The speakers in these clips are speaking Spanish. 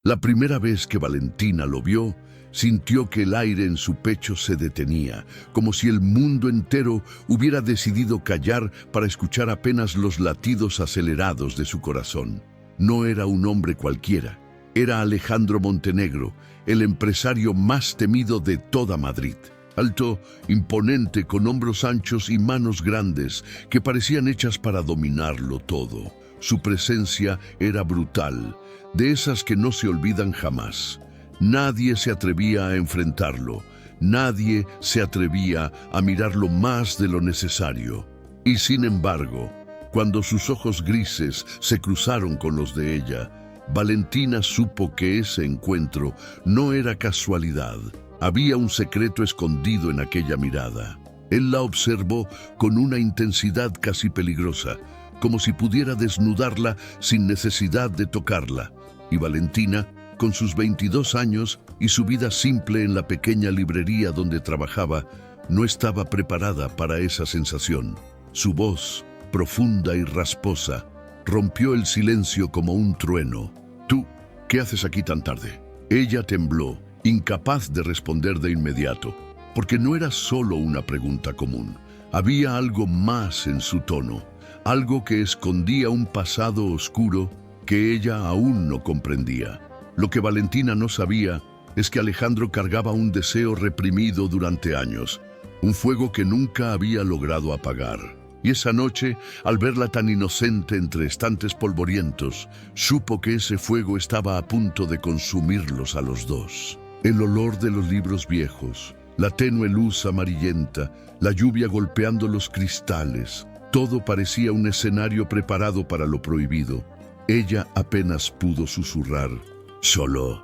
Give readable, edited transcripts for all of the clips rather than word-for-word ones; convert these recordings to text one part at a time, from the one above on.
La primera vez que Valentina lo vio, sintió que el aire en su pecho se detenía, como si el mundo entero hubiera decidido callar para escuchar apenas los latidos acelerados de su corazón. No era un hombre cualquiera, era Alejandro Montenegro, el empresario más temido de toda Madrid. Alto, imponente, con hombros anchos y manos grandes que parecían hechas para dominarlo todo. Su presencia era brutal, de esas que no se olvidan jamás. Nadie se atrevía a enfrentarlo, nadie se atrevía a mirarlo más de lo necesario. Y sin embargo, cuando sus ojos grises se cruzaron con los de ella, Valentina supo que ese encuentro no era casualidad. Había un secreto escondido en aquella mirada. Él la observó con una intensidad casi peligrosa, como si pudiera desnudarla sin necesidad de tocarla. Y Valentina, con sus 22 años y su vida simple en la pequeña librería donde trabajaba, no estaba preparada para esa sensación. Su voz, profunda y rasposa, rompió el silencio como un trueno. «¿Tú, qué haces aquí tan tarde?» Ella tembló, incapaz de responder de inmediato, porque no era solo una pregunta común. Había algo más en su tono, algo que escondía un pasado oscuro que ella aún no comprendía. Lo que Valentina no sabía es que Alejandro cargaba un deseo reprimido durante años, un fuego que nunca había logrado apagar. Y esa noche, al verla tan inocente entre estantes polvorientos, supo que ese fuego estaba a punto de consumirlos a los dos. El olor de los libros viejos, la tenue luz amarillenta, la lluvia golpeando los cristales, todo parecía un escenario preparado para lo prohibido. Ella apenas pudo susurrar: Solo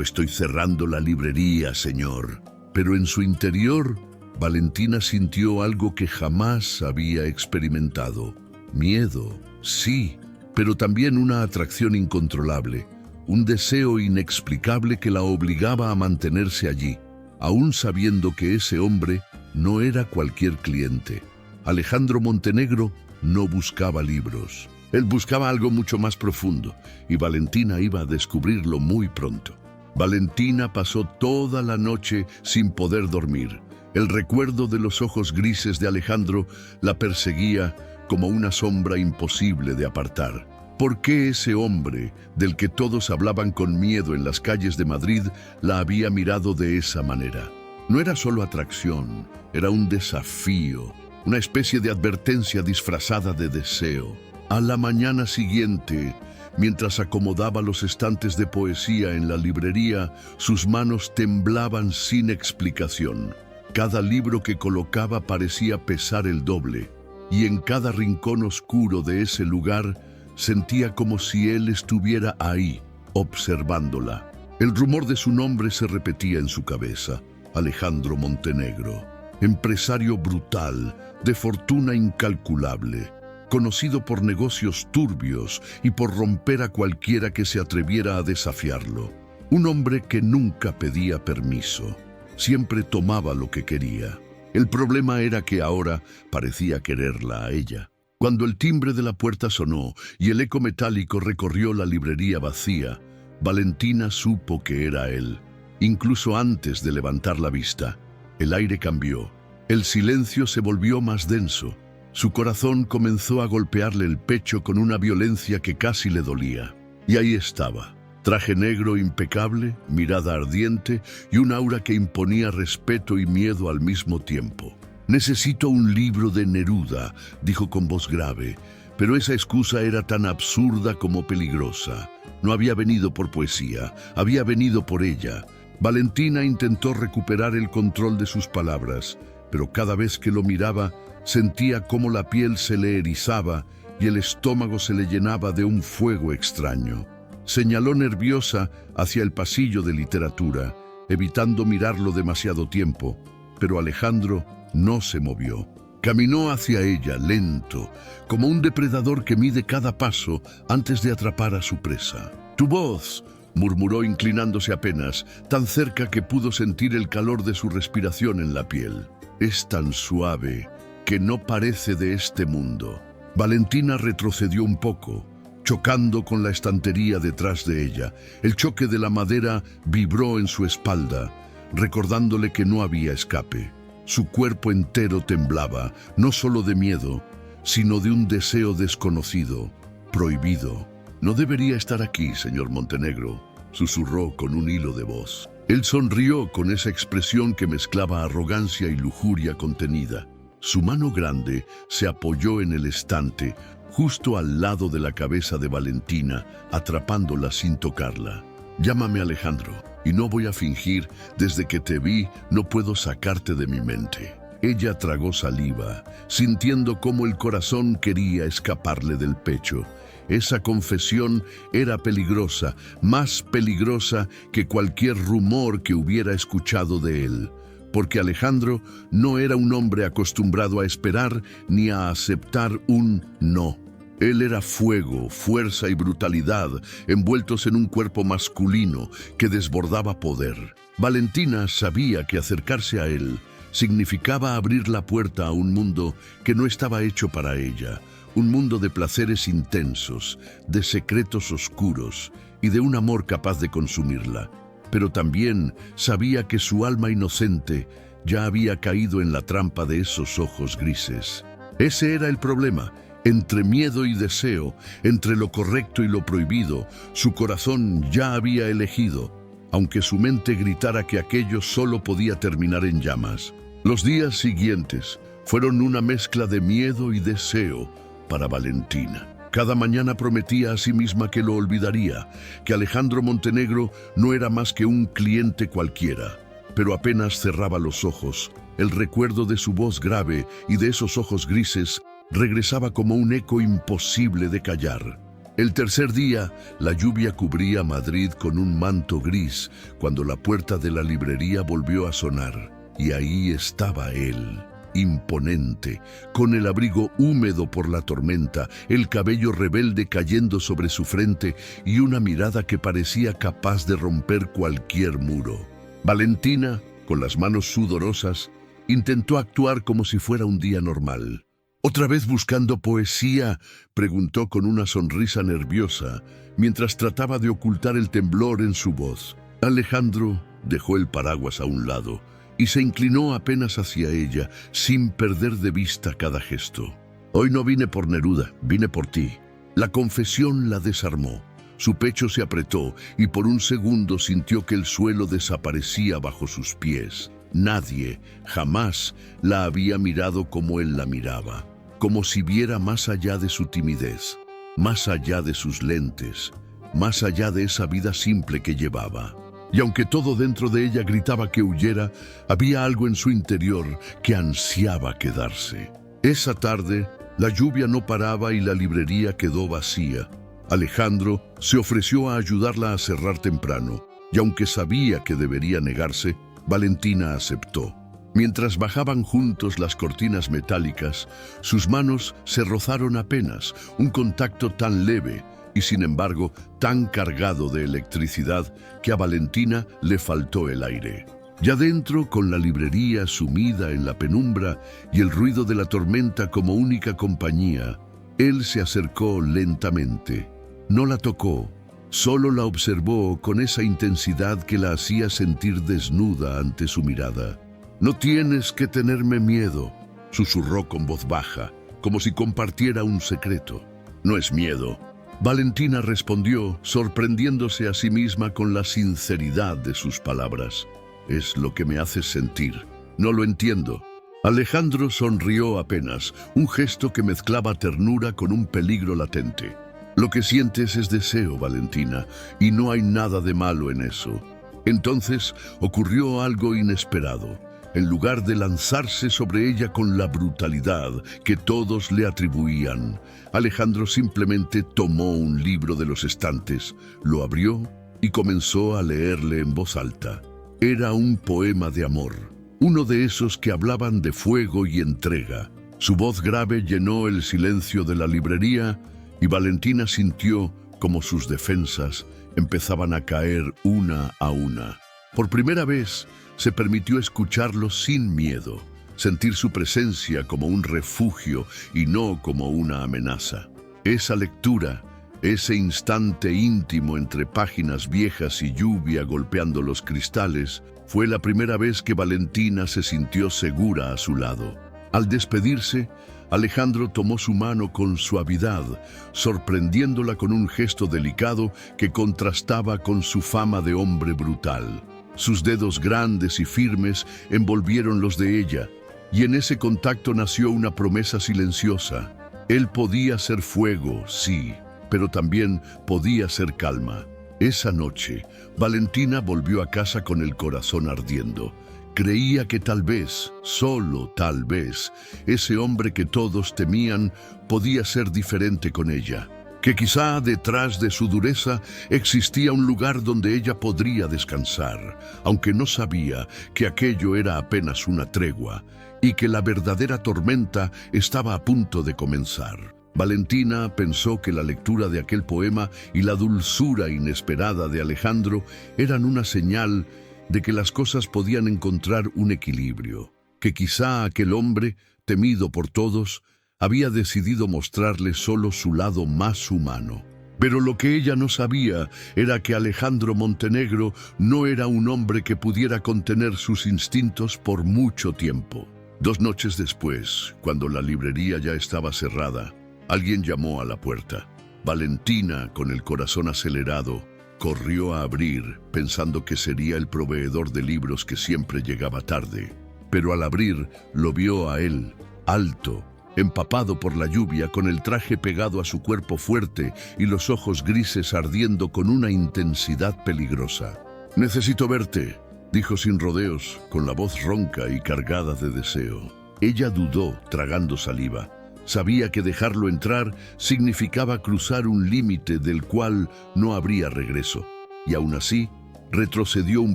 estoy cerrando la librería, señor». Pero en su interior, Valentina sintió algo que jamás había experimentado. Miedo, sí, pero también una atracción incontrolable, un deseo inexplicable que la obligaba a mantenerse allí, aún sabiendo que ese hombre no era cualquier cliente. Alejandro Montenegro no buscaba libros. Él buscaba algo mucho más profundo, y Valentina iba a descubrirlo muy pronto. Valentina pasó toda la noche sin poder dormir. El recuerdo de los ojos grises de Alejandro la perseguía como una sombra imposible de apartar. ¿Por qué ese hombre, del que todos hablaban con miedo en las calles de Madrid, la había mirado de esa manera? No era solo atracción, era un desafío, una especie de advertencia disfrazada de deseo. A la mañana siguiente, mientras acomodaba los estantes de poesía en la librería, sus manos temblaban sin explicación. Cada libro que colocaba parecía pesar el doble, y en cada rincón oscuro de ese lugar sentía como si él estuviera ahí, observándola. El rumor de su nombre se repetía en su cabeza: Alejandro Montenegro, empresario brutal, de fortuna incalculable, conocido por negocios turbios y por romper a cualquiera que se atreviera a desafiarlo. Un hombre que nunca pedía permiso, siempre tomaba lo que quería. El problema era que ahora parecía quererla a ella. Cuando el timbre de la puerta sonó y el eco metálico recorrió la librería vacía, Valentina supo que era él, incluso antes de levantar la vista. El aire cambió, el silencio se volvió más denso. Su corazón comenzó a golpearle el pecho con una violencia que casi le dolía. Y ahí estaba, traje negro impecable, mirada ardiente y un aura que imponía respeto y miedo al mismo tiempo. «Necesito un libro de Neruda», dijo con voz grave, pero esa excusa era tan absurda como peligrosa. No había venido por poesía, había venido por ella. Valentina intentó recuperar el control de sus palabras, pero cada vez que lo miraba, sentía cómo la piel se le erizaba y el estómago se le llenaba de un fuego extraño. Señaló nerviosa hacia el pasillo de literatura, evitando mirarlo demasiado tiempo, pero Alejandro no se movió. Caminó hacia ella, lento, como un depredador que mide cada paso antes de atrapar a su presa. «Tu voz», murmuró inclinándose apenas, tan cerca que pudo sentir el calor de su respiración en la piel. «Es tan suave que no parece de este mundo». Valentina retrocedió un poco, chocando con la estantería detrás de ella. El choque de la madera vibró en su espalda, recordándole que no había escape. Su cuerpo entero temblaba, no solo de miedo, sino de un deseo desconocido, prohibido. «No debería estar aquí, señor Montenegro», susurró con un hilo de voz. Él sonrió con esa expresión que mezclaba arrogancia y lujuria contenida. Su mano grande se apoyó en el estante, justo al lado de la cabeza de Valentina, atrapándola sin tocarla. «Llámame Alejandro, y no voy a fingir, desde que te vi no puedo sacarte de mi mente». Ella tragó saliva, sintiendo cómo el corazón quería escaparle del pecho. Esa confesión era peligrosa, más peligrosa que cualquier rumor que hubiera escuchado de él, porque Alejandro no era un hombre acostumbrado a esperar ni a aceptar un no. Él era fuego, fuerza y brutalidad, envueltos en un cuerpo masculino que desbordaba poder. Valentina sabía que acercarse a él significaba abrir la puerta a un mundo que no estaba hecho para ella, un mundo de placeres intensos, de secretos oscuros y de un amor capaz de consumirla. Pero también sabía que su alma inocente ya había caído en la trampa de esos ojos grises. Ese era el problema. Entre miedo y deseo, entre lo correcto y lo prohibido, su corazón ya había elegido, aunque su mente gritara que aquello solo podía terminar en llamas. Los días siguientes fueron una mezcla de miedo y deseo para Valentina. Cada mañana prometía a sí misma que lo olvidaría, que Alejandro Montenegro no era más que un cliente cualquiera. Pero apenas cerraba los ojos, el recuerdo de su voz grave y de esos ojos grises regresaba como un eco imposible de callar. El tercer día, la lluvia cubría Madrid con un manto gris cuando la puerta de la librería volvió a sonar. Y ahí estaba él, imponente, con el abrigo húmedo por la tormenta, el cabello rebelde cayendo sobre su frente y una mirada que parecía capaz de romper cualquier muro. Valentina, con las manos sudorosas, intentó actuar como si fuera un día normal. «¿Otra vez buscando poesía?», preguntó con una sonrisa nerviosa, mientras trataba de ocultar el temblor en su voz. Alejandro dejó el paraguas a un lado y se inclinó apenas hacia ella, sin perder de vista cada gesto. «Hoy no vine por Neruda, vine por ti». La confesión la desarmó. Su pecho se apretó y por un segundo sintió que el suelo desaparecía bajo sus pies. Nadie, jamás, la había mirado como él la miraba, como si viera más allá de su timidez, más allá de sus lentes, más allá de esa vida simple que llevaba. Y aunque todo dentro de ella gritaba que huyera, había algo en su interior que ansiaba quedarse. Esa tarde, la lluvia no paraba y la librería quedó vacía. Alejandro se ofreció a ayudarla a cerrar temprano, y aunque sabía que debería negarse, Valentina aceptó. Mientras bajaban juntos las cortinas metálicas, sus manos se rozaron apenas, un contacto tan leve y sin embargo tan cargado de electricidad que a Valentina le faltó el aire. Ya dentro, con la librería sumida en la penumbra y el ruido de la tormenta como única compañía, él se acercó lentamente. No la tocó, solo la observó con esa intensidad que la hacía sentir desnuda ante su mirada. «No tienes que tenerme miedo», susurró con voz baja, como si compartiera un secreto. «No es miedo». Valentina respondió, sorprendiéndose a sí misma con la sinceridad de sus palabras. «Es lo que me haces sentir. No lo entiendo». Alejandro sonrió apenas, un gesto que mezclaba ternura con un peligro latente. «Lo que sientes es deseo, Valentina, y no hay nada de malo en eso». Entonces ocurrió algo inesperado. En lugar de lanzarse sobre ella con la brutalidad que todos le atribuían, Alejandro simplemente tomó un libro de los estantes, lo abrió y comenzó a leerle en voz alta. Era un poema de amor, uno de esos que hablaban de fuego y entrega. Su voz grave llenó el silencio de la librería y Valentina sintió como sus defensas empezaban a caer una a una. Por primera vez se permitió escucharlo sin miedo, sentir su presencia como un refugio y no como una amenaza. Esa lectura, Ese instante íntimo entre páginas viejas y lluvia golpeando los cristales fue la primera vez que Valentina se sintió segura a su lado. Al despedirse, Alejandro tomó su mano con suavidad, sorprendiéndola con un gesto delicado que contrastaba con su fama de hombre brutal. Sus dedos grandes y firmes envolvieron los de ella, y en ese contacto nació una promesa silenciosa. Él podía ser fuego, sí, pero también podía ser calma. Esa noche, Valentina volvió a casa con el corazón ardiendo. Creía que tal vez, solo tal vez, ese hombre que todos temían podía ser diferente con ella. Que quizá detrás de su dureza existía un lugar donde ella podría descansar, aunque no sabía que aquello era apenas una tregua y que la verdadera tormenta estaba a punto de comenzar. Valentina pensó que la lectura de aquel poema y la dulzura inesperada de Alejandro eran una señal de que las cosas podían encontrar un equilibrio, que quizá aquel hombre, temido por todos, había decidido mostrarle solo su lado más humano. Pero lo que ella no sabía era que Alejandro Montenegro no era un hombre que pudiera contener sus instintos por mucho tiempo. 2 noches después, cuando la librería ya estaba cerrada, alguien llamó a la puerta. Valentina, con el corazón acelerado, corrió a abrir, pensando que sería el proveedor de libros que siempre llegaba tarde. Pero al abrir, lo vio a él, alto, empapado por la lluvia, con el traje pegado a su cuerpo fuerte y los ojos grises ardiendo con una intensidad peligrosa. «Necesito verte», dijo sin rodeos, con la voz ronca y cargada de deseo. Ella dudó, tragando saliva. Sabía que dejarlo entrar significaba cruzar un límite del cual no habría regreso, y aún así retrocedió un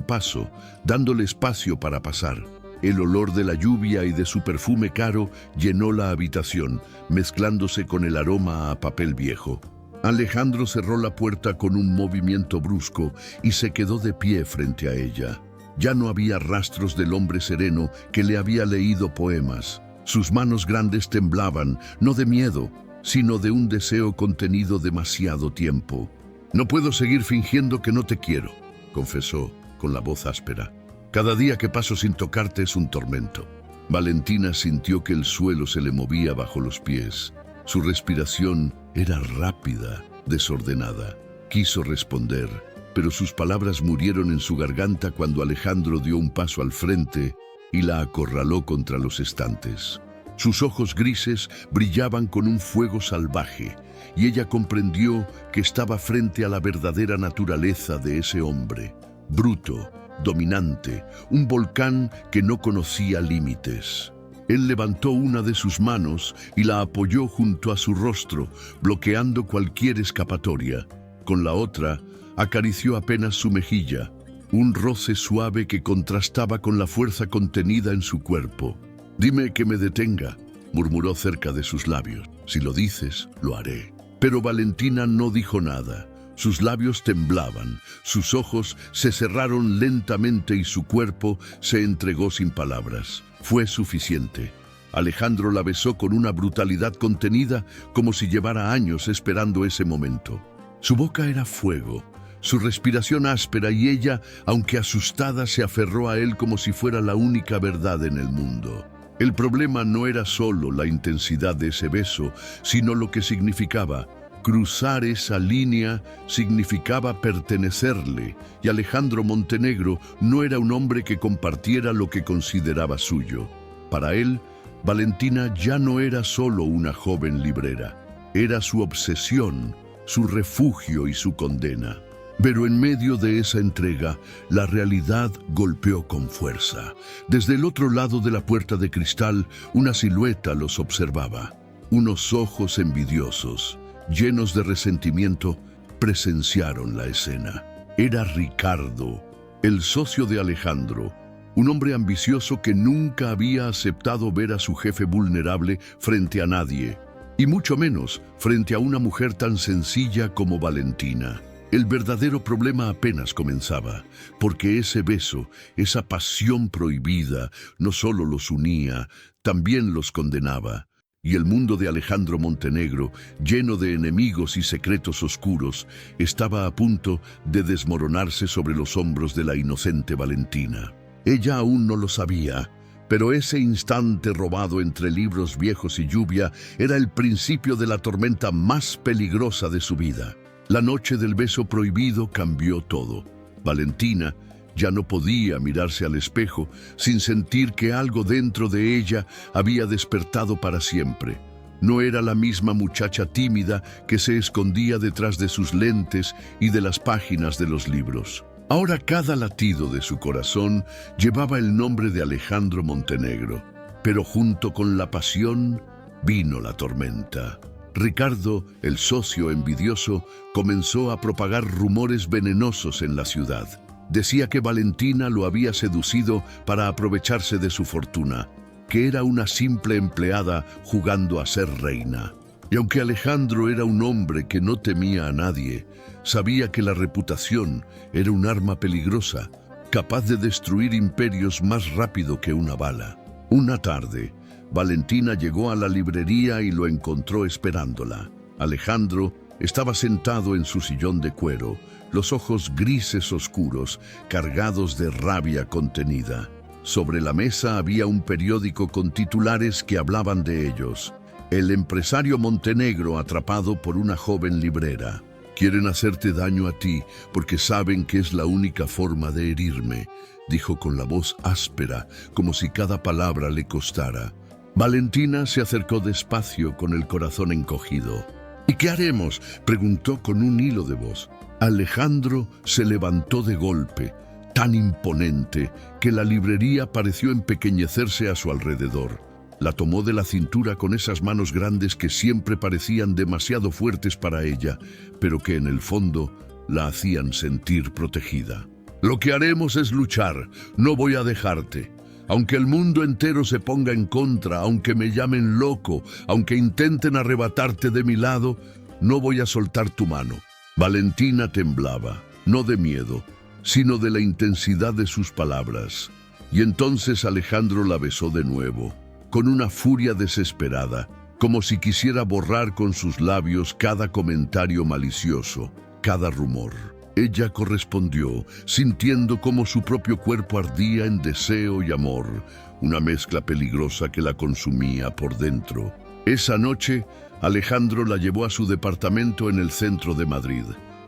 paso, dándole espacio para pasar. El olor de la lluvia y de su perfume caro llenó la habitación, mezclándose con el aroma a papel viejo. Alejandro cerró la puerta con un movimiento brusco y se quedó de pie frente a ella. Ya no había rastros del hombre sereno que le había leído poemas. Sus manos grandes temblaban, no de miedo, sino de un deseo contenido demasiado tiempo. «No puedo seguir fingiendo que no te quiero», confesó con la voz áspera. «Cada día que paso sin tocarte es un tormento». Valentina sintió que el suelo se le movía bajo los pies. Su respiración era rápida, desordenada. Quiso responder, pero sus palabras murieron en su garganta cuando Alejandro dio un paso al frente y la acorraló contra los estantes. Sus ojos grises brillaban con un fuego salvaje, y ella comprendió que estaba frente a la verdadera naturaleza de ese hombre. Bruto, dominante, un volcán que no conocía límites. Él levantó una de sus manos y la apoyó junto a su rostro, bloqueando cualquier escapatoria. Con la otra, acarició apenas su mejilla, un roce suave que contrastaba con la fuerza contenida en su cuerpo. «Dime que me detenga», murmuró cerca de sus labios. «Si lo dices, lo haré». Pero Valentina no dijo nada. Sus labios temblaban, sus ojos se cerraron lentamente y su cuerpo se entregó sin palabras. Fue suficiente. Alejandro la besó con una brutalidad contenida, como si llevara años esperando ese momento. Su boca era fuego, su respiración áspera, y ella, aunque asustada, se aferró a él como si fuera la única verdad en el mundo. El problema no era solo la intensidad de ese beso, sino lo que significaba. Cruzar esa línea significaba pertenecerle, y Alejandro Montenegro no era un hombre que compartiera lo que consideraba suyo. Para él, Valentina ya no era solo una joven librera, era su obsesión, su refugio y su condena. Pero en medio de esa entrega, la realidad golpeó con fuerza. Desde el otro lado de la puerta de cristal, una silueta los observaba. Unos ojos envidiosos, llenos de resentimiento, presenciaron la escena. Era Ricardo, el socio de Alejandro, un hombre ambicioso que nunca había aceptado ver a su jefe vulnerable frente a nadie, y mucho menos frente a una mujer tan sencilla como Valentina. El verdadero problema apenas comenzaba, porque ese beso, esa pasión prohibida, no solo los unía, también los condenaba. y el mundo de Alejandro Montenegro, lleno de enemigos y secretos oscuros, estaba a punto de desmoronarse sobre los hombros de la inocente Valentina. Ella aún no lo sabía, pero ese instante robado entre libros viejos y lluvia era el principio de la tormenta más peligrosa de su vida. La noche del beso prohibido cambió todo. Valentina ya no podía mirarse al espejo sin sentir que algo dentro de ella había despertado para siempre. No era la misma muchacha tímida que se escondía detrás de sus lentes y de las páginas de los libros. Ahora cada latido de su corazón llevaba el nombre de Alejandro Montenegro, pero junto con la pasión vino la tormenta. Ricardo, el socio envidioso, comenzó a propagar rumores venenosos en la ciudad. Decía que Valentina lo había seducido para aprovecharse de su fortuna, que era una simple empleada jugando a ser reina. Y aunque Alejandro era un hombre que no temía a nadie, sabía que la reputación era un arma peligrosa, capaz de destruir imperios más rápido que una bala. Una tarde, Valentina llegó a la librería y lo encontró esperándola. Alejandro estaba sentado en su sillón de cuero, los ojos grises oscuros, cargados de rabia contenida. Sobre la mesa había un periódico con titulares que hablaban de ellos. El empresario Montenegro atrapado por una joven librera. Quieren hacerte daño a ti porque saben que es la única forma de herirme, dijo con la voz áspera, como si cada palabra le costara. Valentina se acercó despacio con el corazón encogido. ¿Y qué haremos?, preguntó con un hilo de voz. Alejandro se levantó de golpe, tan imponente que la librería pareció empequeñecerse a su alrededor. La tomó de la cintura con esas manos grandes que siempre parecían demasiado fuertes para ella, pero que en el fondo la hacían sentir protegida. Lo que haremos es luchar, no voy a dejarte. Aunque el mundo entero se ponga en contra, aunque me llamen loco, aunque intenten arrebatarte de mi lado, no voy a soltar tu mano. Valentina temblaba, no de miedo, sino de la intensidad de sus palabras. Y entonces Alejandro la besó de nuevo, con una furia desesperada, como si quisiera borrar con sus labios cada comentario malicioso, cada rumor. Ella correspondió, sintiendo cómo su propio cuerpo ardía en deseo y amor, una mezcla peligrosa que la consumía por dentro. Esa noche, Alejandro la llevó a su departamento en el centro de Madrid.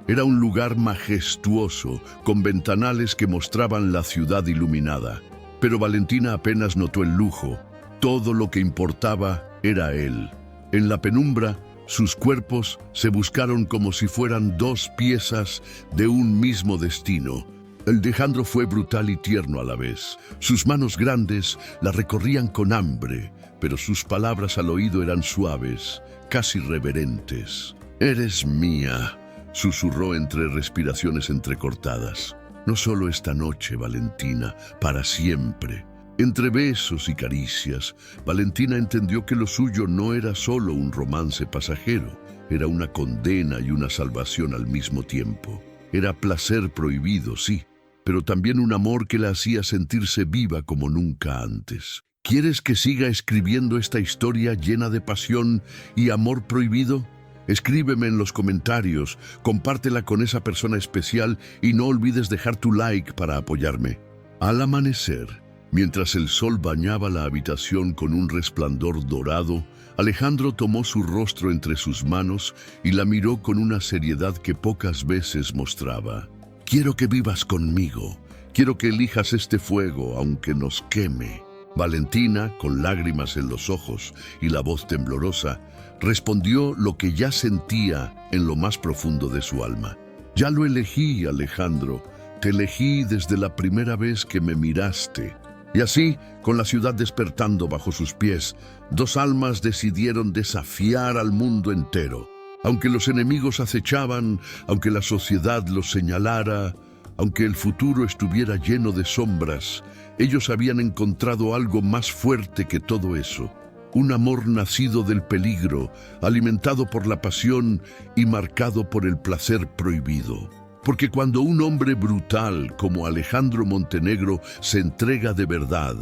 Era un lugar majestuoso, con ventanales que mostraban la ciudad iluminada. Pero Valentina apenas notó el lujo. Todo lo que importaba era él. En la penumbra, sus cuerpos se buscaron como si fueran dos piezas de un mismo destino. El de Alejandro fue brutal y tierno a la vez. Sus manos grandes la recorrían con hambre, pero sus palabras al oído eran suaves, casi reverentes. «Eres mía», susurró entre respiraciones entrecortadas. «No solo esta noche, Valentina, para siempre». Entre besos y caricias, Valentina entendió que lo suyo no era solo un romance pasajero, era una condena y una salvación al mismo tiempo. Era placer prohibido, sí, pero también un amor que la hacía sentirse viva como nunca antes. ¿Quieres que siga escribiendo esta historia llena de pasión y amor prohibido? Escríbeme en los comentarios, compártela con esa persona especial y no olvides dejar tu like para apoyarme. Al amanecer, mientras el sol bañaba la habitación con un resplandor dorado, Alejandro tomó su rostro entre sus manos y la miró con una seriedad que pocas veces mostraba. «Quiero que vivas conmigo. Quiero que elijas este fuego, aunque nos queme». Valentina, con lágrimas en los ojos y la voz temblorosa, respondió lo que ya sentía en lo más profundo de su alma. «Ya lo elegí, Alejandro. Te elegí desde la primera vez que me miraste». Y así, con la ciudad despertando bajo sus pies, dos almas decidieron desafiar al mundo entero. Aunque los enemigos acechaban, aunque la sociedad los señalara, aunque el futuro estuviera lleno de sombras, ellos habían encontrado algo más fuerte que todo eso. Un amor nacido del peligro, alimentado por la pasión y marcado por el placer prohibido. Porque cuando un hombre brutal como Alejandro Montenegro se entrega de verdad,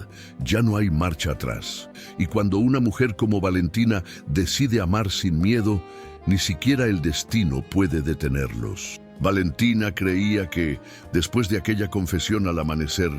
ya no hay marcha atrás. Y cuando una mujer como Valentina decide amar sin miedo, ni siquiera el destino puede detenerlos. Valentina creía que, después de aquella confesión al amanecer,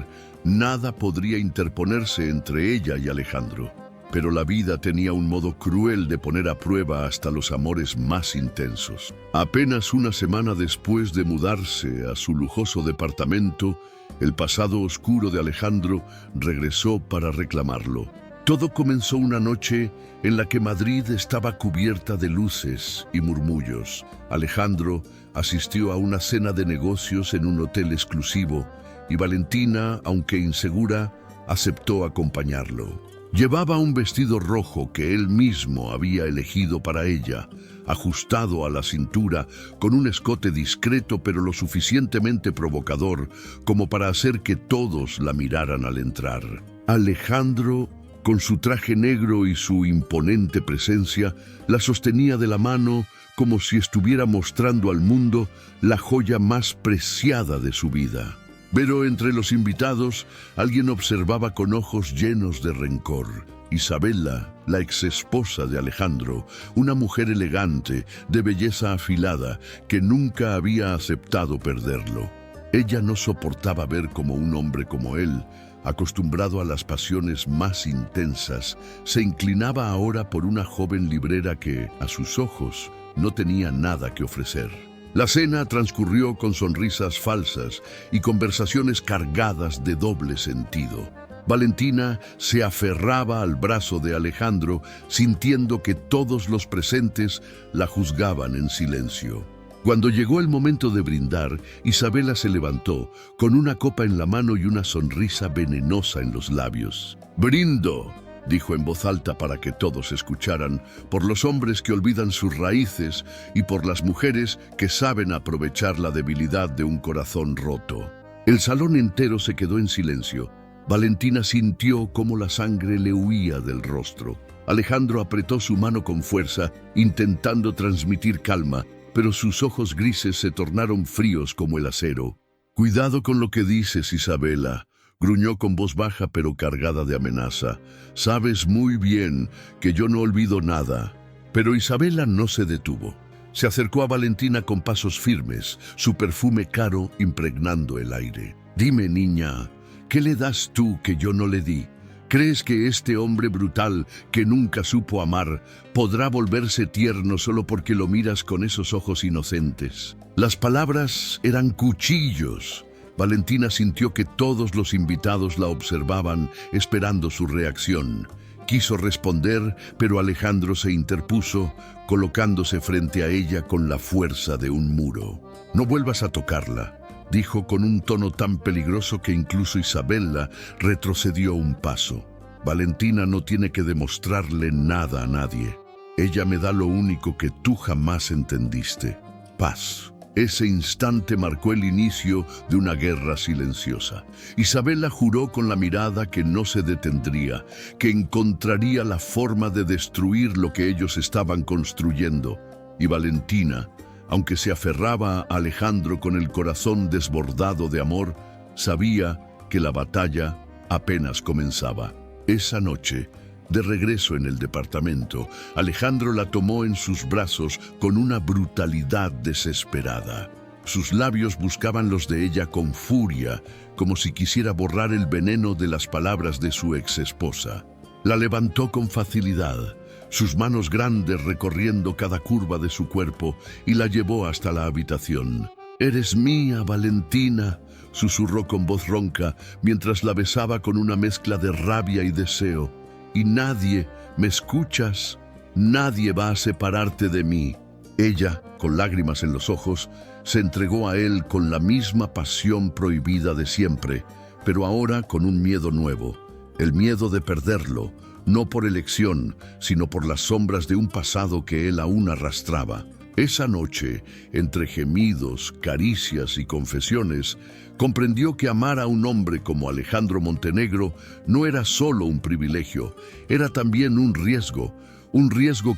nada podría interponerse entre ella y Alejandro. Pero la vida tenía un modo cruel de poner a prueba hasta los amores más intensos. Apenas una semana después de mudarse a su lujoso departamento, el pasado oscuro de Alejandro regresó para reclamarlo. Todo comenzó una noche en la que Madrid estaba cubierta de luces y murmullos. Alejandro asistió a una cena de negocios en un hotel exclusivo y Valentina, aunque insegura, aceptó acompañarlo. Llevaba un vestido rojo que él mismo había elegido para ella, ajustado a la cintura, con un escote discreto pero lo suficientemente provocador como para hacer que todos la miraran al entrar. Alejandro, con su traje negro y su imponente presencia, la sostenía de la mano como si estuviera mostrando al mundo la joya más preciada de su vida. Pero entre los invitados, alguien observaba con ojos llenos de rencor. Isabela, la exesposa de Alejandro, una mujer elegante, de belleza afilada, que nunca había aceptado perderlo. Ella no soportaba ver cómo un hombre como él, acostumbrado a las pasiones más intensas, se inclinaba ahora por una joven librera que, a sus ojos, no tenía nada que ofrecer. La cena transcurrió con sonrisas falsas y conversaciones cargadas de doble sentido. Valentina se aferraba al brazo de Alejandro, sintiendo que todos los presentes la juzgaban en silencio. Cuando llegó el momento de brindar, Isabela se levantó, con una copa en la mano y una sonrisa venenosa en los labios. «Brindo», dijo en voz alta para que todos escucharan, por los hombres que olvidan sus raíces y por las mujeres que saben aprovechar la debilidad de un corazón roto. El salón entero se quedó en silencio. Valentina sintió cómo la sangre le huía del rostro. Alejandro apretó su mano con fuerza, intentando transmitir calma, pero sus ojos grises se tornaron fríos como el acero. «Cuidado con lo que dices, Isabela», gruñó con voz baja pero cargada de amenaza. «Sabes muy bien que yo no olvido nada». Pero Isabela no se detuvo. Se acercó a Valentina con pasos firmes, su perfume caro impregnando el aire. «Dime, niña, ¿qué le das tú que yo no le di? ¿Crees que este hombre brutal que nunca supo amar podrá volverse tierno solo porque lo miras con esos ojos inocentes?» Las palabras eran cuchillos. Valentina sintió que todos los invitados la observaban, esperando su reacción. Quiso responder, pero Alejandro se interpuso, colocándose frente a ella con la fuerza de un muro. «No vuelvas a tocarla», dijo con un tono tan peligroso que incluso Isabela retrocedió un paso. «Valentina no tiene que demostrarle nada a nadie. Ella me da lo único que tú jamás entendiste: paz». Ese instante marcó el inicio de una guerra silenciosa. Isabela juró con la mirada que no se detendría, que encontraría la forma de destruir lo que ellos estaban construyendo. Y Valentina, aunque se aferraba a Alejandro con el corazón desbordado de amor, sabía que la batalla apenas comenzaba. Esa noche, de regreso en el departamento, Alejandro la tomó en sus brazos con una brutalidad desesperada. Sus labios buscaban los de ella con furia, como si quisiera borrar el veneno de las palabras de su exesposa. La levantó con facilidad, sus manos grandes recorriendo cada curva de su cuerpo, y la llevó hasta la habitación. «Eres mía, Valentina», susurró con voz ronca, mientras la besaba con una mezcla de rabia y deseo. «Y nadie, ¿me escuchas? Nadie va a separarte de mí». Ella, con lágrimas en los ojos, se entregó a él con la misma pasión prohibida de siempre, pero ahora con un miedo nuevo, el miedo de perderlo, no por elección, sino por las sombras de un pasado que él aún arrastraba. Esa noche, entre gemidos, caricias y confesiones, comprendió que amar a un hombre como Alejandro Montenegro no era solo un privilegio, era también un riesgo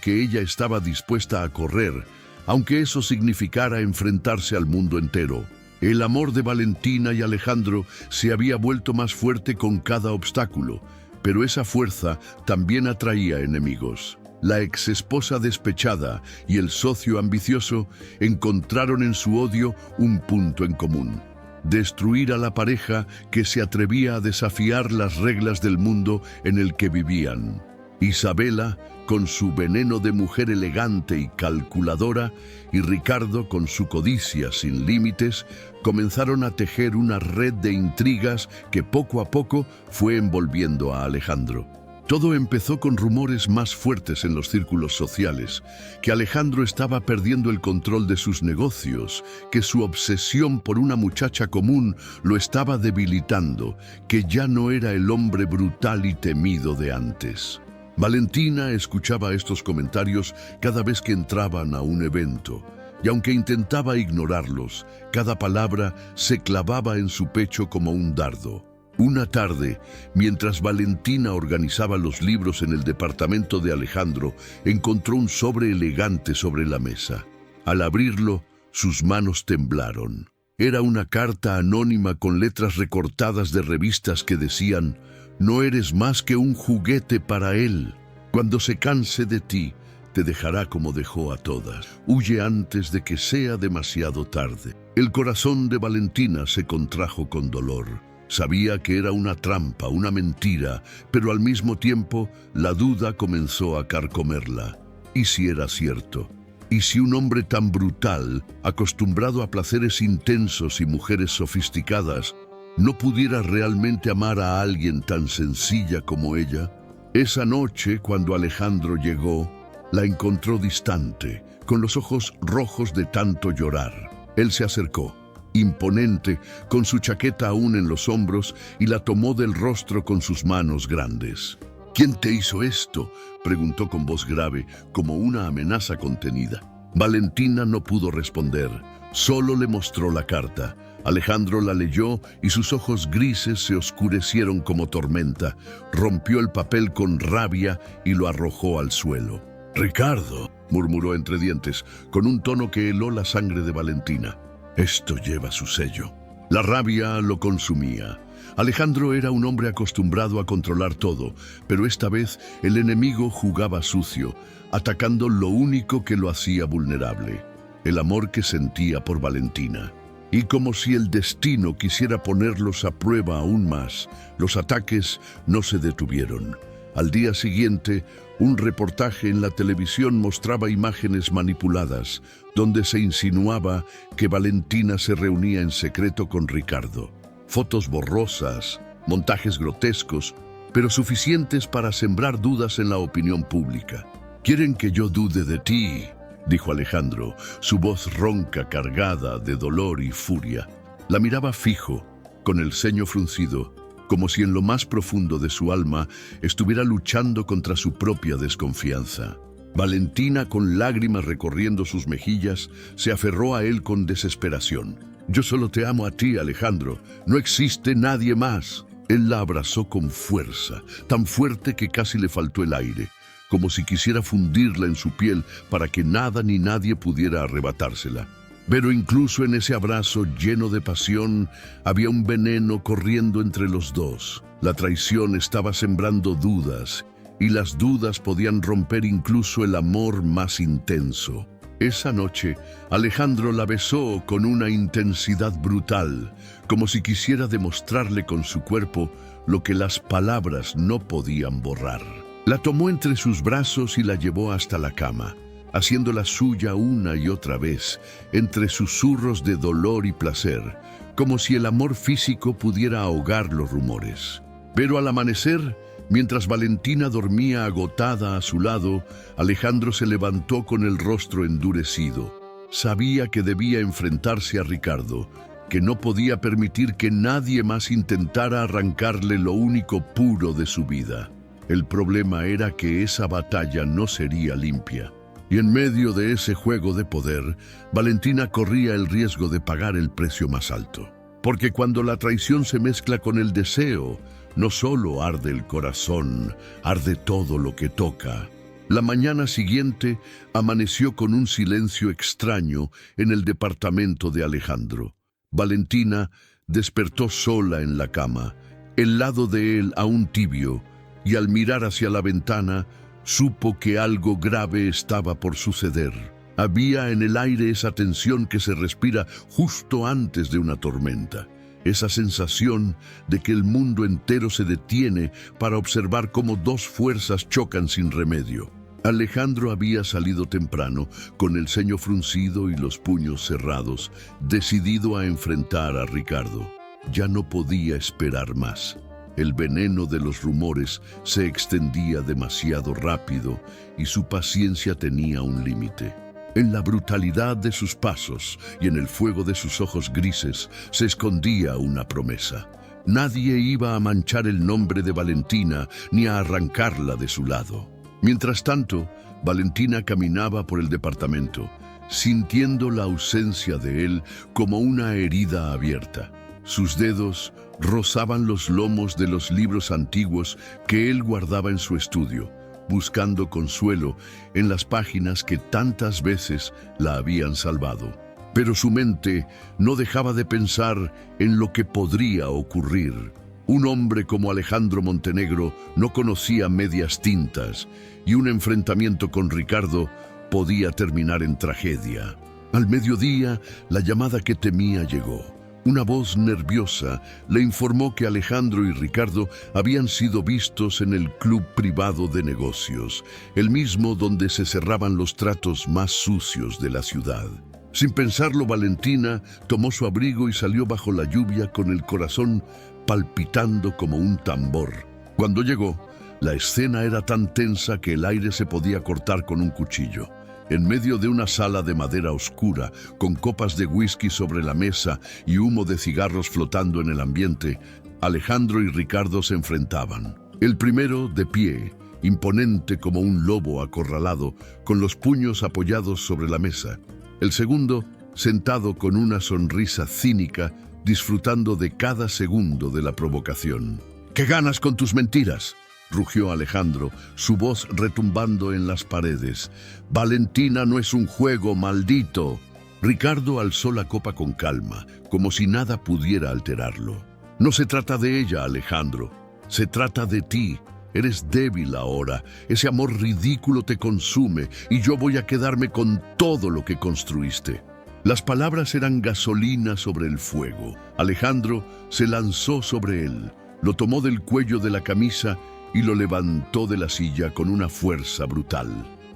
que ella estaba dispuesta a correr, aunque eso significara enfrentarse al mundo entero. El amor de Valentina y Alejandro se había vuelto más fuerte con cada obstáculo, pero esa fuerza también atraía enemigos. La exesposa despechada y el socio ambicioso encontraron en su odio un punto en común: destruir a la pareja que se atrevía a desafiar las reglas del mundo en el que vivían. Isabela, con su veneno de mujer elegante y calculadora, y Ricardo, con su codicia sin límites, comenzaron a tejer una red de intrigas que poco a poco fue envolviendo a Alejandro. Todo empezó con rumores más fuertes en los círculos sociales, que Alejandro estaba perdiendo el control de sus negocios, que su obsesión por una muchacha común lo estaba debilitando, que ya no era el hombre brutal y temido de antes. Valentina escuchaba estos comentarios cada vez que entraban a un evento, y aunque intentaba ignorarlos, cada palabra se clavaba en su pecho como un dardo. Una tarde, mientras Valentina organizaba los libros en el departamento de Alejandro, encontró un sobre elegante sobre la mesa. Al abrirlo, sus manos temblaron. Era una carta anónima con letras recortadas de revistas que decían: «No eres más que un juguete para él. Cuando se canse de ti, te dejará como dejó a todas. Huye antes de que sea demasiado tarde». El corazón de Valentina se contrajo con dolor. Sabía que era una trampa, una mentira, pero al mismo tiempo la duda comenzó a carcomerla. ¿Y si era cierto? ¿Y si un hombre tan brutal, acostumbrado a placeres intensos y mujeres sofisticadas, no pudiera realmente amar a alguien tan sencilla como ella? Esa noche, cuando Alejandro llegó, la encontró distante, con los ojos rojos de tanto llorar. Él se acercó, imponente, con su chaqueta aún en los hombros, y la tomó del rostro con sus manos grandes. «¿Quién te hizo esto?», preguntó con voz grave, como una amenaza contenida. Valentina no pudo responder, solo le mostró la carta. Alejandro la leyó y sus ojos grises se oscurecieron como tormenta. Rompió el papel con rabia y lo arrojó al suelo. «Ricardo», murmuró entre dientes, con un tono que heló la sangre de Valentina. «Esto lleva su sello». La rabia lo consumía. Alejandro era un hombre acostumbrado a controlar todo, pero esta vez el enemigo jugaba sucio, atacando lo único que lo hacía vulnerable: el amor que sentía por Valentina. Y como si el destino quisiera ponerlos a prueba aún más, los ataques no se detuvieron. Al día siguiente, un reportaje en la televisión mostraba imágenes manipuladas, donde se insinuaba que Valentina se reunía en secreto con Ricardo. Fotos borrosas, montajes grotescos, pero suficientes para sembrar dudas en la opinión pública. «¿Quieren que yo dude de ti?», dijo Alejandro, su voz ronca, cargada de dolor y furia. La miraba fijo, con el ceño fruncido, como si en lo más profundo de su alma estuviera luchando contra su propia desconfianza. Valentina, con lágrimas recorriendo sus mejillas, se aferró a él con desesperación. «Yo solo te amo a ti, Alejandro. No existe nadie más». Él la abrazó con fuerza, tan fuerte que casi le faltó el aire, como si quisiera fundirla en su piel para que nada ni nadie pudiera arrebatársela. Pero incluso en ese abrazo lleno de pasión había un veneno corriendo entre los dos. La traición estaba sembrando dudas, y las dudas podían romper incluso el amor más intenso. Esa noche, Alejandro la besó con una intensidad brutal, como si quisiera demostrarle con su cuerpo lo que las palabras no podían borrar. La tomó entre sus brazos y la llevó hasta la cama, haciéndola suya una y otra vez, entre susurros de dolor y placer, como si el amor físico pudiera ahogar los rumores. Pero al amanecer, mientras Valentina dormía agotada a su lado, Alejandro se levantó con el rostro endurecido. Sabía que debía enfrentarse a Ricardo, que no podía permitir que nadie más intentara arrancarle lo único puro de su vida. El problema era que esa batalla no sería limpia. Y en medio de ese juego de poder, Valentina corría el riesgo de pagar el precio más alto. Porque cuando la traición se mezcla con el deseo, no solo arde el corazón, arde todo lo que toca. La mañana siguiente amaneció con un silencio extraño en el departamento de Alejandro. Valentina despertó sola en la cama, el lado de él aún tibio, y al mirar hacia la ventana, supo que algo grave estaba por suceder. Había en el aire esa tensión que se respira justo antes de una tormenta. Esa sensación de que el mundo entero se detiene para observar cómo dos fuerzas chocan sin remedio. Alejandro había salido temprano, con el ceño fruncido y los puños cerrados, decidido a enfrentar a Ricardo. Ya no podía esperar más. El veneno de los rumores se extendía demasiado rápido y su paciencia tenía un límite. En la brutalidad de sus pasos y en el fuego de sus ojos grises se escondía una promesa. Nadie iba a manchar el nombre de Valentina ni a arrancarla de su lado. Mientras tanto, Valentina caminaba por el departamento, sintiendo la ausencia de él como una herida abierta. Sus dedos rozaban los lomos de los libros antiguos que él guardaba en su estudio, buscando consuelo en las páginas que tantas veces la habían salvado. Pero su mente no dejaba de pensar en lo que podría ocurrir. Un hombre como Alejandro Montenegro no conocía medias tintas y un enfrentamiento con Ricardo podía terminar en tragedia. Al mediodía, la llamada que temía llegó. Una voz nerviosa le informó que Alejandro y Ricardo habían sido vistos en el club privado de negocios, el mismo donde se cerraban los tratos más sucios de la ciudad. Sin pensarlo, Valentina tomó su abrigo y salió bajo la lluvia con el corazón palpitando como un tambor. Cuando llegó, la escena era tan tensa que el aire se podía cortar con un cuchillo. En medio de una sala de madera oscura, con copas de whisky sobre la mesa y humo de cigarros flotando en el ambiente, Alejandro y Ricardo se enfrentaban. El primero de pie, imponente como un lobo acorralado, con los puños apoyados sobre la mesa. El segundo, sentado con una sonrisa cínica, disfrutando de cada segundo de la provocación. ¿Qué ganas con tus mentiras?, rugió Alejandro, su voz retumbando en las paredes. Valentina no es un juego, maldito. Ricardo alzó la copa con calma, como si nada pudiera alterarlo. No se trata de ella, Alejandro. Se trata de ti. Eres débil ahora. Ese amor ridículo te consume y yo voy a quedarme con todo lo que construiste. Las palabras eran gasolina sobre el fuego. Alejandro se lanzó sobre él, lo tomó del cuello de la camisa y lo levantó de la silla con una fuerza brutal.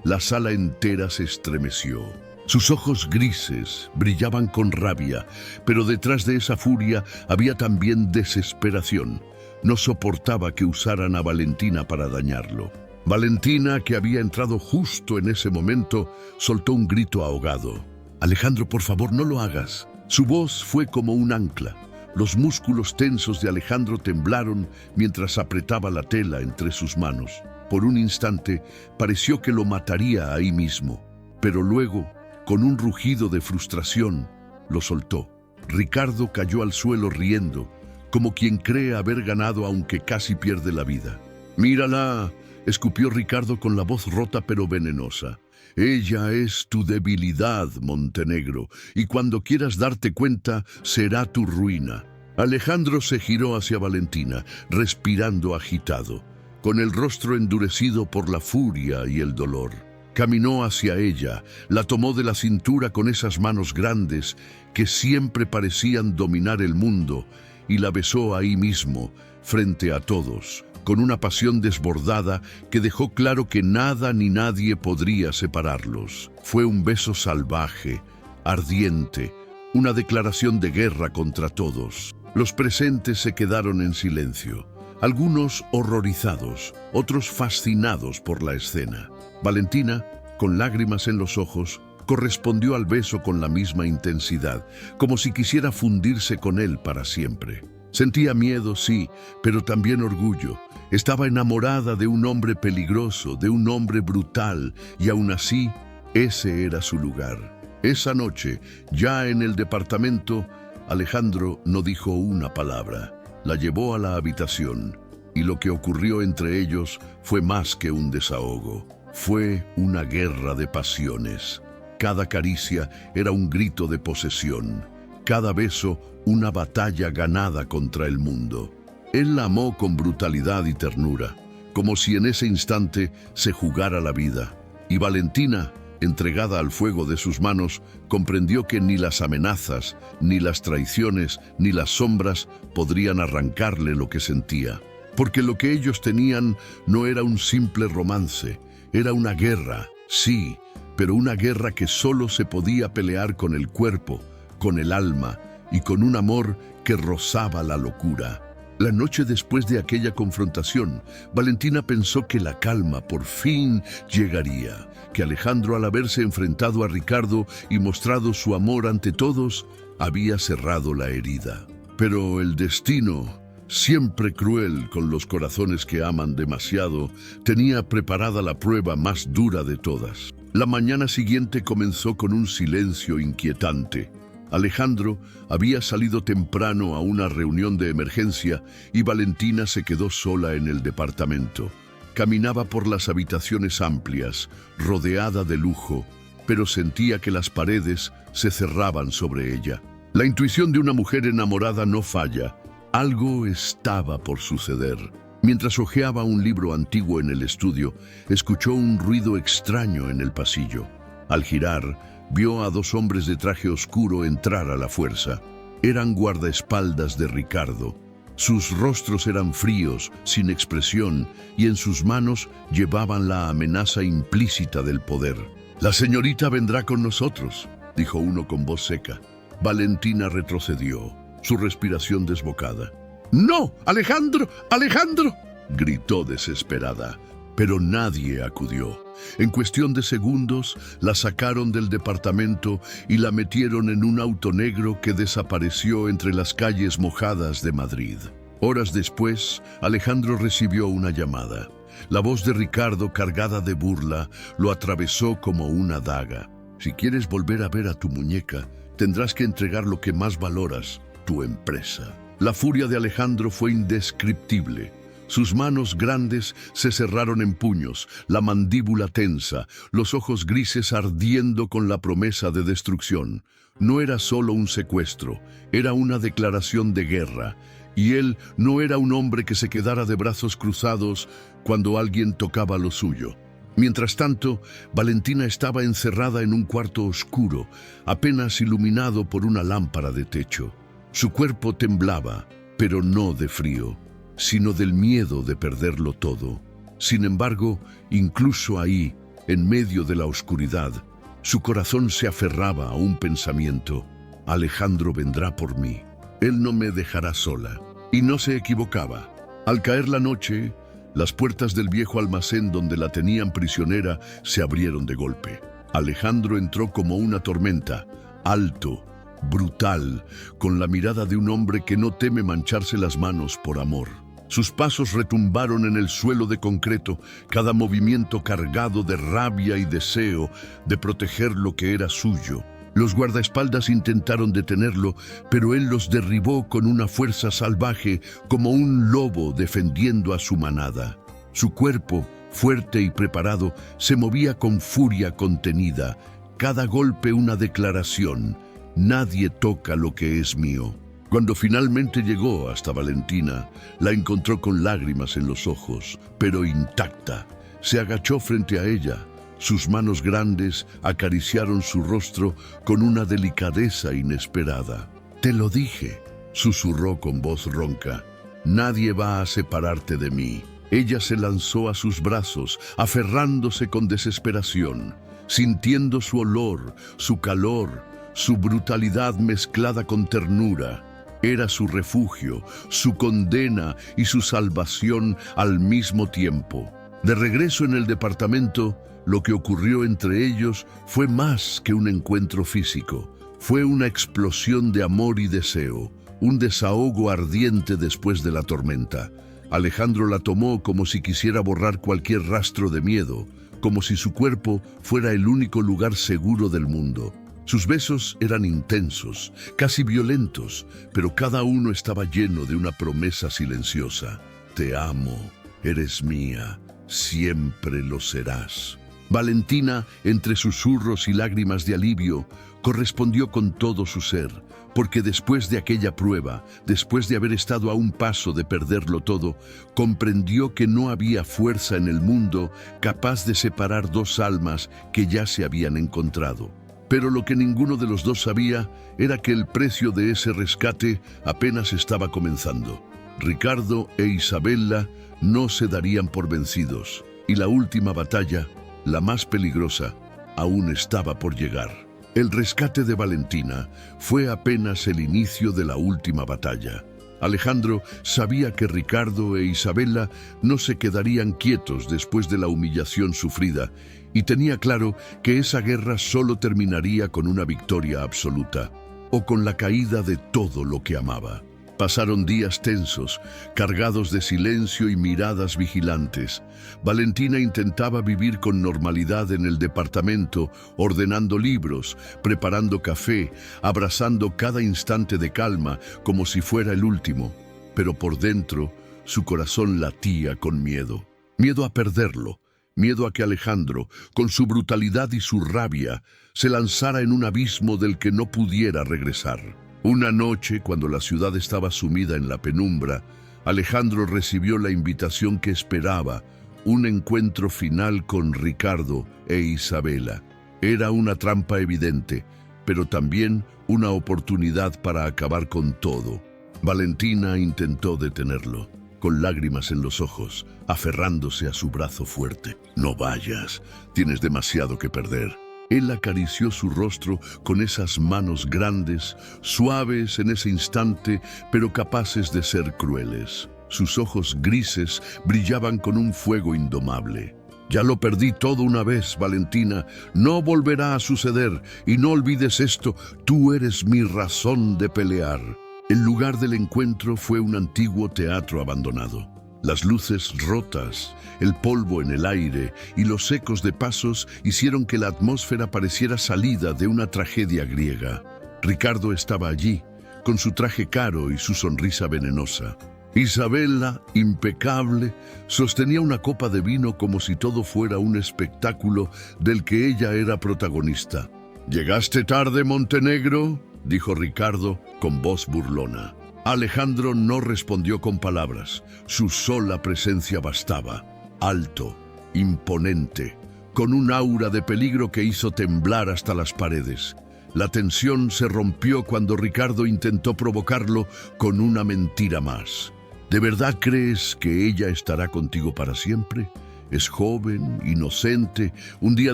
La sala entera se estremeció. Sus ojos grises brillaban con rabia, pero detrás de esa furia había también desesperación. No soportaba que usaran a Valentina para dañarlo. Valentina, que había entrado justo en ese momento, soltó un grito ahogado. Alejandro, por favor, no lo hagas. Su voz fue como un ancla. Los músculos tensos de Alejandro temblaron mientras apretaba la tela entre sus manos. Por un instante pareció que lo mataría ahí mismo, pero luego, con un rugido de frustración, lo soltó. Ricardo cayó al suelo riendo, como quien cree haber ganado aunque casi pierde la vida. «Mírala», escupió Ricardo con la voz rota pero venenosa. «Ella es tu debilidad, Montenegro, y cuando quieras darte cuenta, será tu ruina». Alejandro se giró hacia Valentina, respirando agitado, con el rostro endurecido por la furia y el dolor. Caminó hacia ella, la tomó de la cintura con esas manos grandes que siempre parecían dominar el mundo, y la besó ahí mismo, frente a todos, con una pasión desbordada que dejó claro que nada ni nadie podría separarlos. Fue un beso salvaje, ardiente, una declaración de guerra contra todos. Los presentes se quedaron en silencio, algunos horrorizados, otros fascinados por la escena. Valentina, con lágrimas en los ojos, correspondió al beso con la misma intensidad, como si quisiera fundirse con él para siempre. Sentía miedo, sí, pero también orgullo. Estaba enamorada de un hombre peligroso, de un hombre brutal, y aún así, ese era su lugar. Esa noche, ya en el departamento, Alejandro no dijo una palabra. La llevó a la habitación, y lo que ocurrió entre ellos fue más que un desahogo. Fue una guerra de pasiones. Cada caricia era un grito de posesión, cada beso una batalla ganada contra el mundo. Él la amó con brutalidad y ternura, como si en ese instante se jugara la vida. Y Valentina, entregada al fuego de sus manos, comprendió que ni las amenazas, ni las traiciones, ni las sombras podrían arrancarle lo que sentía. Porque lo que ellos tenían no era un simple romance, era una guerra, sí, pero una guerra que solo se podía pelear con el cuerpo, con el alma y con un amor que rozaba la locura. La noche después de aquella confrontación, Valentina pensó que la calma por fin llegaría, que Alejandro, al haberse enfrentado a Ricardo y mostrado su amor ante todos, había cerrado la herida. Pero el destino, siempre cruel con los corazones que aman demasiado, tenía preparada la prueba más dura de todas. La mañana siguiente comenzó con un silencio inquietante. Alejandro había salido temprano a una reunión de emergencia y Valentina se quedó sola en el departamento. Caminaba por las habitaciones amplias, rodeada de lujo, pero sentía que las paredes se cerraban sobre ella. La intuición de una mujer enamorada no falla. Algo estaba por suceder. Mientras hojeaba un libro antiguo en el estudio, escuchó un ruido extraño en el pasillo. Al girar, vio a dos hombres de traje oscuro entrar a la fuerza. Eran guardaespaldas de Ricardo. Sus rostros eran fríos, sin expresión, y en sus manos llevaban la amenaza implícita del poder. «La señorita vendrá con nosotros», dijo uno con voz seca. Valentina retrocedió, su respiración desbocada. «¡No! ¡Alejandro! ¡Alejandro!», gritó desesperada. Pero nadie acudió. En cuestión de segundos, la sacaron del departamento y la metieron en un auto negro que desapareció entre las calles mojadas de Madrid. Horas después, Alejandro recibió una llamada. La voz de Ricardo, cargada de burla, lo atravesó como una daga. «Si quieres volver a ver a tu muñeca, tendrás que entregar lo que más valoras, tu empresa». La furia de Alejandro fue indescriptible. Sus manos grandes se cerraron en puños, la mandíbula tensa, los ojos grises ardiendo con la promesa de destrucción. No era solo un secuestro, era una declaración de guerra. Y él no era un hombre que se quedara de brazos cruzados cuando alguien tocaba lo suyo. Mientras tanto, Valentina estaba encerrada en un cuarto oscuro, apenas iluminado por una lámpara de techo. Su cuerpo temblaba, pero no de frío, sino del miedo de perderlo todo. Sin embargo, incluso ahí, en medio de la oscuridad, su corazón se aferraba a un pensamiento: Alejandro vendrá por mí. Él no me dejará sola. Y no se equivocaba. Al caer la noche, las puertas del viejo almacén donde la tenían prisionera se abrieron de golpe. Alejandro entró como una tormenta, alto, brutal, con la mirada de un hombre que no teme mancharse las manos por amor. Sus pasos retumbaron en el suelo de concreto, cada movimiento cargado de rabia y deseo de proteger lo que era suyo. Los guardaespaldas intentaron detenerlo, pero él los derribó con una fuerza salvaje, como un lobo defendiendo a su manada. Su cuerpo, fuerte y preparado, se movía con furia contenida, cada golpe una declaración: nadie toca lo que es mío. Cuando finalmente llegó hasta Valentina, la encontró con lágrimas en los ojos, pero intacta. Se agachó frente a ella. Sus manos grandes acariciaron su rostro con una delicadeza inesperada. «Te lo dije», susurró con voz ronca. «Nadie va a separarte de mí». Ella se lanzó a sus brazos, aferrándose con desesperación, sintiendo su olor, su calor, su brutalidad mezclada con ternura. Era su refugio, su condena y su salvación al mismo tiempo. De regreso en el departamento, lo que ocurrió entre ellos fue más que un encuentro físico. Fue una explosión de amor y deseo, un desahogo ardiente después de la tormenta. Alejandro la tomó como si quisiera borrar cualquier rastro de miedo, como si su cuerpo fuera el único lugar seguro del mundo. Sus besos eran intensos, casi violentos, pero cada uno estaba lleno de una promesa silenciosa. «Te amo, eres mía, siempre lo serás». Valentina, entre susurros y lágrimas de alivio, correspondió con todo su ser, porque después de aquella prueba, después de haber estado a un paso de perderlo todo, comprendió que no había fuerza en el mundo capaz de separar dos almas que ya se habían encontrado. Pero lo que ninguno de los dos sabía era que el precio de ese rescate apenas estaba comenzando. Ricardo e Isabella no se darían por vencidos, y la última batalla, la más peligrosa, aún estaba por llegar. El rescate de Valentina fue apenas el inicio de la última batalla. Alejandro sabía que Ricardo e Isabella no se quedarían quietos después de la humillación sufrida, y tenía claro que esa guerra solo terminaría con una victoria absoluta, o con la caída de todo lo que amaba. Pasaron días tensos, cargados de silencio y miradas vigilantes. Valentina intentaba vivir con normalidad en el departamento, ordenando libros, preparando café, abrazando cada instante de calma como si fuera el último. Pero por dentro, su corazón latía con miedo. Miedo a perderlo, miedo a que Alejandro, con su brutalidad y su rabia, se lanzara en un abismo del que no pudiera regresar. Una noche, cuando la ciudad estaba sumida en la penumbra, Alejandro recibió la invitación que esperaba, un encuentro final con Ricardo e Isabella. Era una trampa evidente, pero también una oportunidad para acabar con todo. Valentina intentó detenerlo, con lágrimas en los ojos, aferrándose a su brazo fuerte. «No vayas, tienes demasiado que perder». Él acarició su rostro con esas manos grandes, suaves en ese instante, pero capaces de ser crueles. Sus ojos grises brillaban con un fuego indomable. «Ya lo perdí todo una vez, Valentina. No volverá a suceder. Y no olvides esto, tú eres mi razón de pelear». El lugar del encuentro fue un antiguo teatro abandonado. Las luces rotas, el polvo en el aire y los ecos de pasos hicieron que la atmósfera pareciera salida de una tragedia griega. Ricardo estaba allí, con su traje caro y su sonrisa venenosa. Isabella, impecable, sostenía una copa de vino como si todo fuera un espectáculo del que ella era protagonista. «¿Llegaste tarde, Montenegro?», dijo Ricardo con voz burlona. Alejandro no respondió con palabras. Su sola presencia bastaba. Alto, imponente, con un aura de peligro que hizo temblar hasta las paredes. La tensión se rompió cuando Ricardo intentó provocarlo con una mentira más. ¿De verdad crees que ella estará contigo para siempre? Es joven, inocente, un día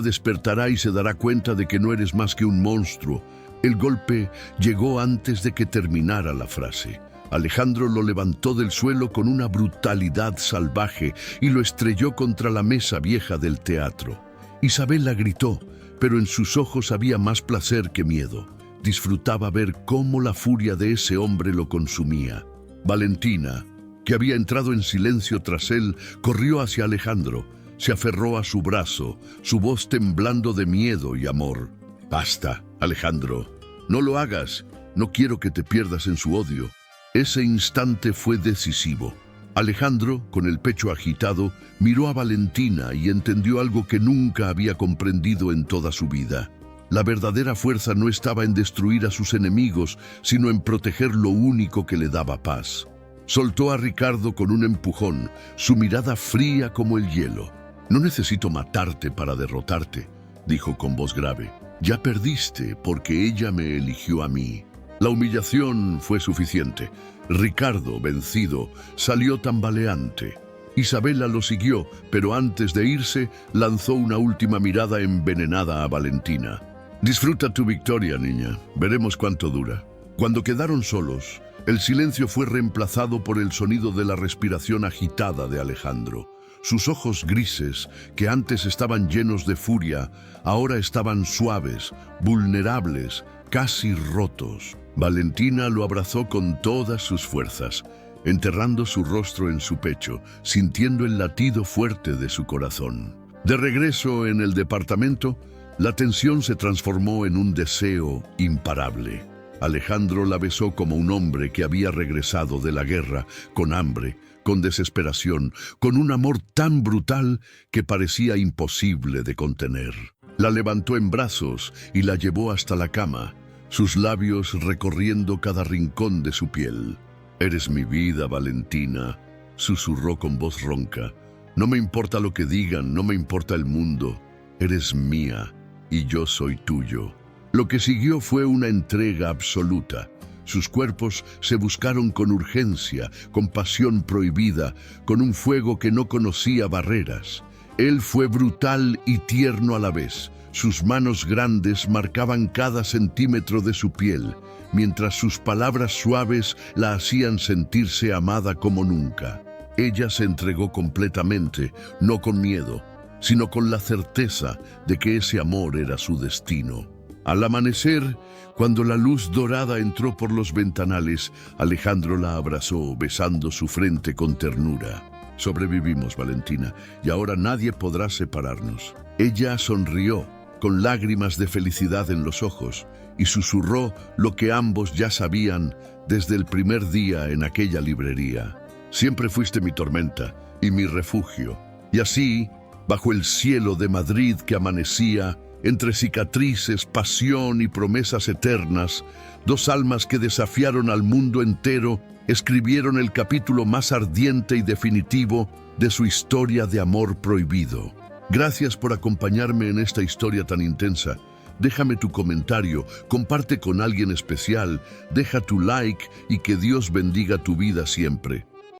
despertará y se dará cuenta de que no eres más que un monstruo. El golpe llegó antes de que terminara la frase. Alejandro lo levantó del suelo con una brutalidad salvaje y lo estrelló contra la mesa vieja del teatro. Isabella gritó, pero en sus ojos había más placer que miedo. Disfrutaba ver cómo la furia de ese hombre lo consumía. Valentina, que había entrado en silencio tras él, corrió hacia Alejandro, se aferró a su brazo, su voz temblando de miedo y amor. «Basta, Alejandro, no lo hagas, no quiero que te pierdas en su odio». Ese instante fue decisivo. Alejandro, con el pecho agitado, miró a Valentina y entendió algo que nunca había comprendido en toda su vida. La verdadera fuerza no estaba en destruir a sus enemigos, sino en proteger lo único que le daba paz. Soltó a Ricardo con un empujón, su mirada fría como el hielo. «No necesito matarte para derrotarte», dijo con voz grave. «Ya perdiste porque ella me eligió a mí». La humillación fue suficiente. Ricardo, vencido, salió tambaleante. Isabella lo siguió, pero antes de irse, lanzó una última mirada envenenada a Valentina. «Disfruta tu victoria, niña. Veremos cuánto dura». Cuando quedaron solos, el silencio fue reemplazado por el sonido de la respiración agitada de Alejandro. Sus ojos grises, que antes estaban llenos de furia, ahora estaban suaves, vulnerables, casi rotos. Valentina lo abrazó con todas sus fuerzas, enterrando su rostro en su pecho, sintiendo el latido fuerte de su corazón. De regreso en el departamento, la tensión se transformó en un deseo imparable. Alejandro la besó como un hombre que había regresado de la guerra, con hambre, con desesperación, con un amor tan brutal que parecía imposible de contener. La levantó en brazos y la llevó hasta la cama, sus labios recorriendo cada rincón de su piel. «Eres mi vida, Valentina», susurró con voz ronca. «No me importa lo que digan, no me importa el mundo. Eres mía y yo soy tuyo». Lo que siguió fue una entrega absoluta. Sus cuerpos se buscaron con urgencia, con pasión prohibida, con un fuego que no conocía barreras. Él fue brutal y tierno a la vez. Sus manos grandes marcaban cada centímetro de su piel, mientras sus palabras suaves la hacían sentirse amada como nunca. Ella se entregó completamente, no con miedo, sino con la certeza de que ese amor era su destino. Al amanecer, cuando la luz dorada entró por los ventanales, Alejandro la abrazó, besando su frente con ternura. «Sobrevivimos, Valentina, y ahora nadie podrá separarnos». Ella sonrió, con lágrimas de felicidad en los ojos, y susurró lo que ambos ya sabían desde el primer día en aquella librería. «Siempre fuiste mi tormenta y mi refugio». Y así, bajo el cielo de Madrid que amanecía, entre cicatrices, pasión y promesas eternas, dos almas que desafiaron al mundo entero escribieron el capítulo más ardiente y definitivo de su historia de amor prohibido. Gracias por acompañarme en esta historia tan intensa. Déjame tu comentario, comparte con alguien especial, deja tu like y que Dios bendiga tu vida siempre.